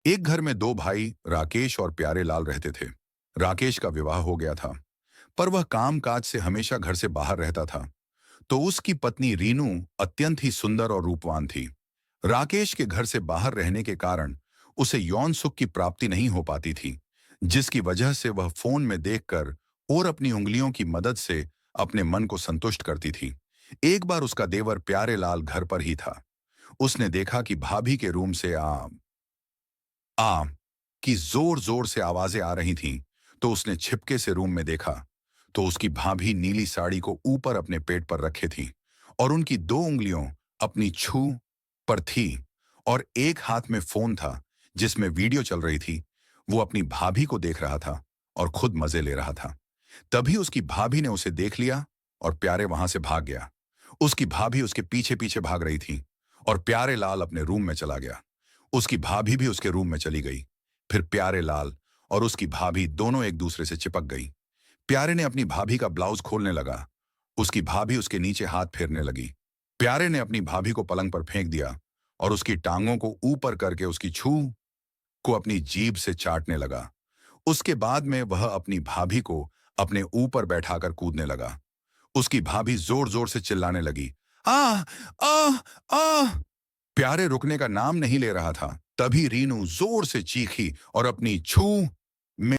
एक घर में दो भाई राकेश और प्यारे लाल रहते थे। राकेश का विवाह हो गया था, पर वह काम काज से हमेशा घर से बाहर रहता था। तो उसकी पत्नी रीनू अत्यंत ही सुंदर और रूपवान थी। राकेश के घर से बाहर रहने के कारण उसे यौन सुख की प्राप्ति नहीं हो पाती थी, जिसकी वजह से वह फोन में देखकर और अपनी उंगलियों की मदद से अपने मन को संतुष्ट करती थी। एक बार उसका देवर प्यारे लाल घर पर ही था। उसने देखा कि भाभी के रूम से आ की जोर जोर से आवाजें आ रही थीं। तो उसने छिपके से रूम में देखा, तो उसकी भाभी नीली साड़ी को ऊपर अपने पेट पर रखे थी और उनकी दो उंगलियों अपनी छू पर थी और एक हाथ में फोन था जिसमें वीडियो चल रही थी। वो अपनी भाभी को देख रहा था और खुद मजे ले रहा था। तभी उसकी भाभी ने उसे देख लिया और प्यारे वहां से भाग गया। उसकी भाभी उसके पीछे पीछे भाग रही थी और प्यारे लाल अपने रूम में चला गया। उसकी भाभी भी उसके रूम में चली गई। फिर प्यारे लाल और उसकी भाभी दोनों एक दूसरे से चिपक गई। प्यारे ने अपनी भाभी का ब्लाउज खोलने लगा। उसकी भाभी उसके नीचे हाथ फेरने लगी। प्यारे ने अपनी भाभी को पलंग पर फेंक दिया और उसकी टांगों को ऊपर करके उसकी छू को अपनी जीभ से चाटने लगा। उसके बाद में वह अपनी भाभी को अपने ऊपर बैठाकर कूदने लगा। उसकी भाभी जोर जोर से चिल्लाने लगी, आ आ आ प्यारे रुकने का नाम नहीं ले रहा था। तभी रीनू जोर से चीखी और अपनी छू